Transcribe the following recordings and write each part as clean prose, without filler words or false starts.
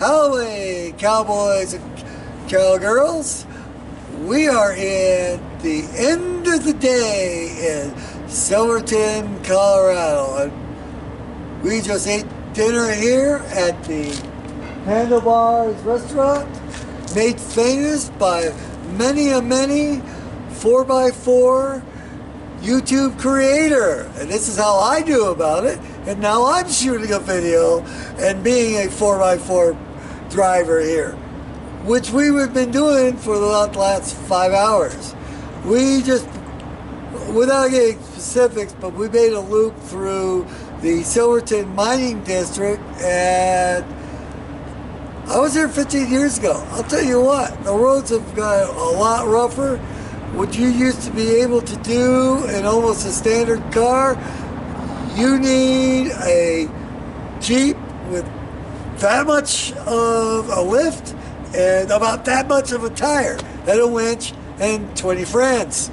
Howdy, cowboys and cowgirls. We are in the end of the day in Silverton, Colorado. And we just ate dinner here at the Handlebars restaurant, made famous by many 4x4 YouTube creator. And this is how I do about it. And now I'm shooting a video and being a 4x4 driver here, which we've been doing for the last 5 hours. We just, without getting specifics, but we made a loop through the Silverton mining district, and I was here 15 years ago. I'll tell you what, the roads have got a lot rougher. What you used to be able to do in almost a standard car, you need a Jeep with that much of a lift and about that much of a tire and a winch and 20 friends.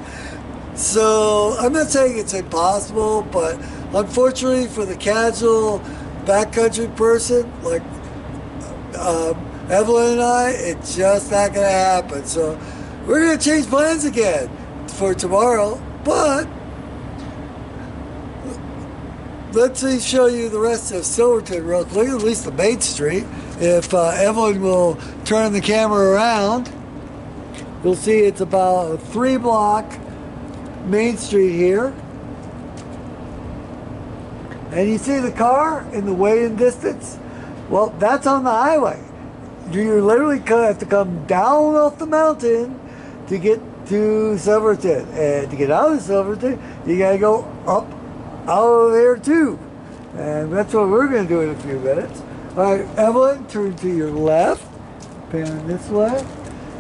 So I'm not saying it's impossible, but unfortunately for the casual backcountry person like Evelyn and I, it's just not going to happen. So we're going to change plans again for tomorrow, but let's show you the rest of Silverton real quick, at least the main street. If Evelyn will turn the camera around, you'll see it's about a 3-block main street here. And you see the car in the waiting distance? Well, that's on the highway. You literally have to come down off the mountain to get to Silverton. And to get out of Silverton, you gotta go up out of there too. And that's what we're going to do in a few minutes. All right, Evelyn, turn to your left. Pan this way.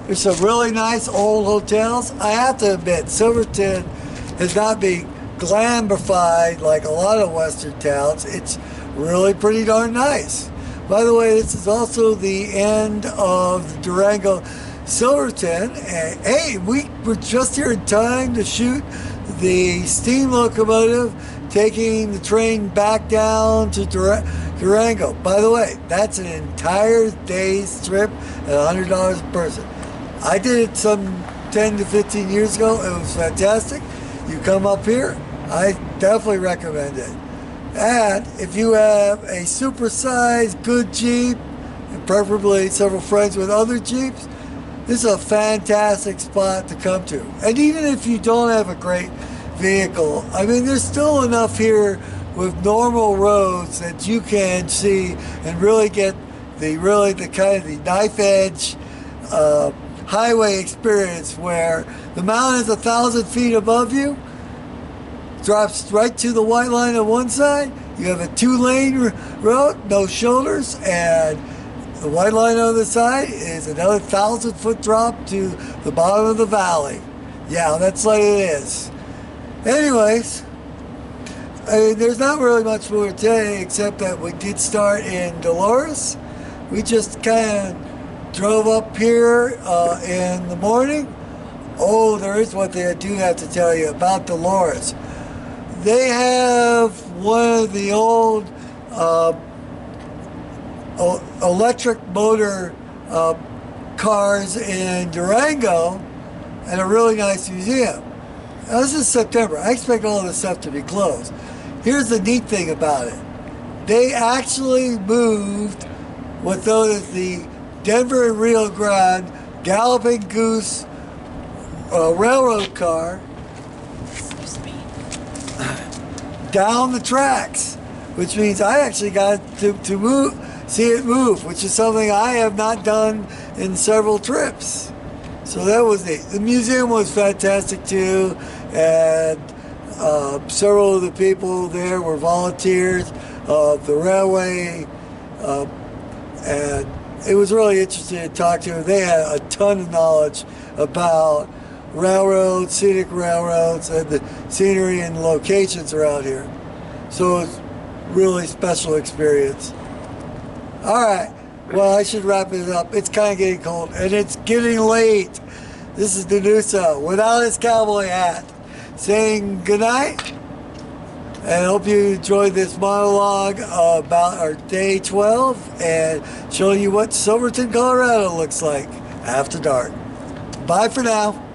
There's some really nice old hotels. I have to admit, Silverton has not been glamified like a lot of western towns. It's really pretty darn nice. By the way, this is also the end of the Durango Silverton. And hey, we were just here in time to shoot the steam locomotive taking the train back down to Durango. By the way, that's an entire day's trip at $100 a person. I did it some 10 to 15 years ago. It was fantastic. You come up here, I definitely recommend it. And if you have a supersized good Jeep, and preferably several friends with other Jeeps, this is a fantastic spot to come to. And even if you don't have a great vehicle, I mean, there's still enough here with normal roads that you can see and really get the kind of the knife edge highway experience where the mountain is 1,000 feet above you, drops right to the white line on one side. You have a 2-lane road, no shoulders, and the white line on the side is another 1,000-foot drop to the bottom of the valley. Yeah, that's like it is. Anyways, I mean, there's not really much more today except that we did start in Dolores. We just kind of drove up here in the morning. Oh, there is one thing I do have to tell you about Dolores. They have one of the old electric motor cars in Durango and a really nice museum. Now, this is September. I expect all this stuff to be closed. Here's the neat thing about it. They actually moved what's known as the Denver and Rio Grande Galloping Goose railroad car down the tracks, which means I actually got to see it move, which is something I have not done in several trips. So that was neat. The museum was fantastic too, and several of the people there were volunteers of the railway, and it was really interesting to talk to them. They had a ton of knowledge about railroads, scenic railroads, and the scenery and locations around here. So it's really special experience. All right. Well, I should wrap it up. It's kind of getting cold, and it's getting late. This is Danusa without his cowboy hat, saying good night And I hope you enjoyed this monologue about our day 12 and showing you what Silverton, Colorado looks like after dark. Bye for now.